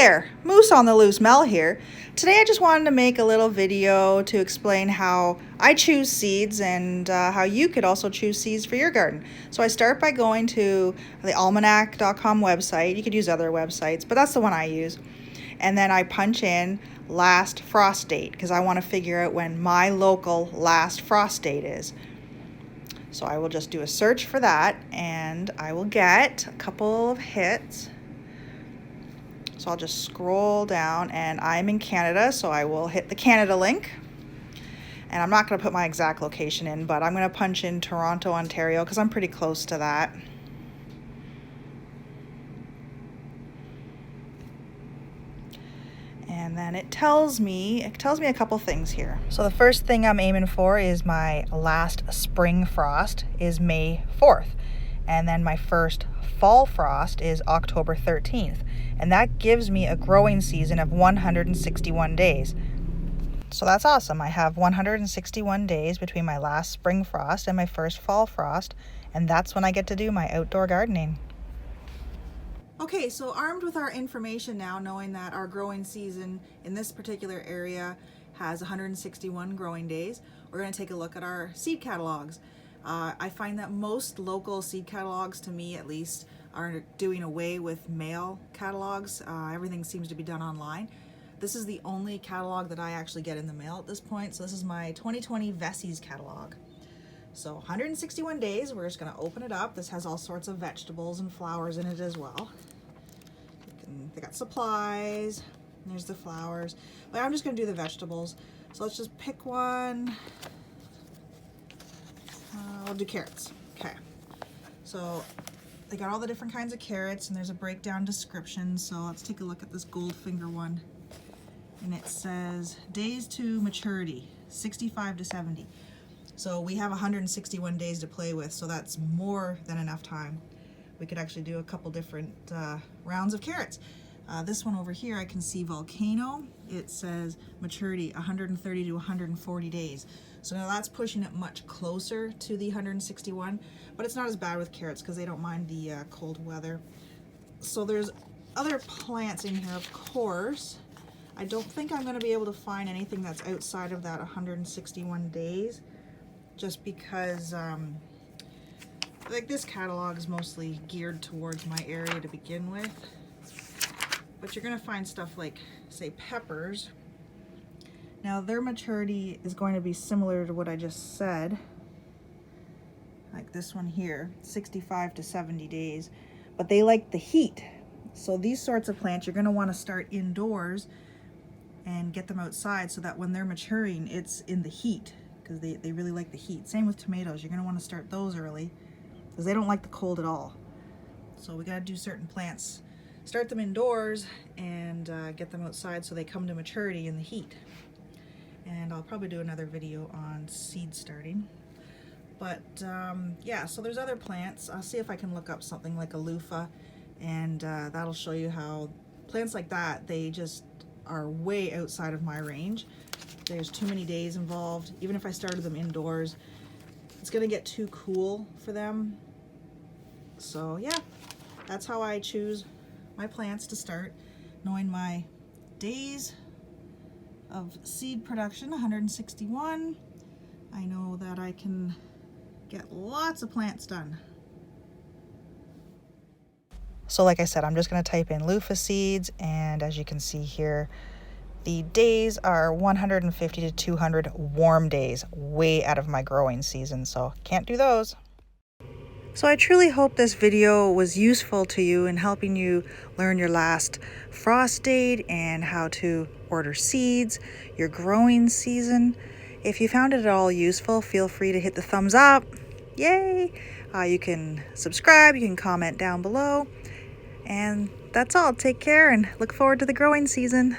there, Moose on the Loose Mel here. Today I just wanted to make a little video to explain how I choose seeds and how you could also choose seeds for your garden. So I start by going to the almanac.com website. You could use other websites, but that's the one I use. And then I punch in last frost date because I want to figure out when my local last frost date is. So I will just do a search for that and I will get a couple of hits. So I'll just scroll down, and I'm in Canada, so I will hit the Canada link. And I'm not going to put my exact location in, but I'm going to punch in Toronto, Ontario, because I'm pretty close to that. And then it tells me a couple things here. So the first thing I'm aiming for is my last spring frost is May 4th. And then my first fall frost is October 13th. And that gives me a growing season of 161 days. So that's awesome. I have 161 days between my last spring frost and my first fall frost, and that's when I get to do my outdoor gardening. Okay, so armed with our information now, knowing that our growing season in this particular area has 161 growing days, we're going to take a look at our seed catalogs. I find that most local seed catalogs, to me at least, are doing away with mail catalogs. Everything seems to be done online. This is the only catalog that I actually get in the mail at this point. So this is my 2020 Vessies catalog. So 161 days, we're just gonna open it up. This has all sorts of vegetables and flowers in it as well. They got supplies, there's the flowers. But I'm just gonna do the vegetables. So let's just pick one. We'll do carrots. Okay. So they got all the different kinds of carrots, and there's a breakdown description. So let's take a look at this Goldfinger one. And it says days to maturity, 65 to 70. So we have 161 days to play with, so that's more than enough time. We could actually do a couple different rounds of carrots. This one over here, I can see Volcano. It says maturity 130 to 140 days. So now that's pushing it much closer to the 161, but it's not as bad with carrots because they don't mind the cold weather. So there's other plants in here, of course. I don't think I'm going to be able to find anything that's outside of that 161 days, just because like this catalog is mostly geared towards my area to begin with. But you're going to find stuff like, say, peppers. Now their maturity is going to be similar to what I just said, like this one here, 65 to 70 days, but they like the heat. So these sorts of plants you're going to want to start indoors and get them outside so that when they're maturing it's in the heat, because they really like the heat. Same with tomatoes, you're going to want to start those early because they don't like the cold at all. So we got to do certain plants, start them indoors and get them outside so they come to maturity in the heat. And I'll probably do another video on seed starting. But yeah, so there's other plants. I'll see if I can look up something like a loofah, and that'll show you how plants like that, they just are way outside of my range. There's too many days involved. Even if I started them indoors, it's gonna get too cool for them. So yeah, that's how I choose my plants to start, knowing my days of seed production, 161. I know that I can get lots of plants done. So like I said, I'm just going to type in loofah seeds, and as you can see here, the days are 150 to 200 warm days, way out of my growing season, so can't do those. So I truly hope this video was useful to you in helping you learn your last frost date and how to order seeds, your growing season. If you found it at all useful, feel free to hit the thumbs up. Yay! You can subscribe, you can comment down below. And that's all. Take care and look forward to the growing season.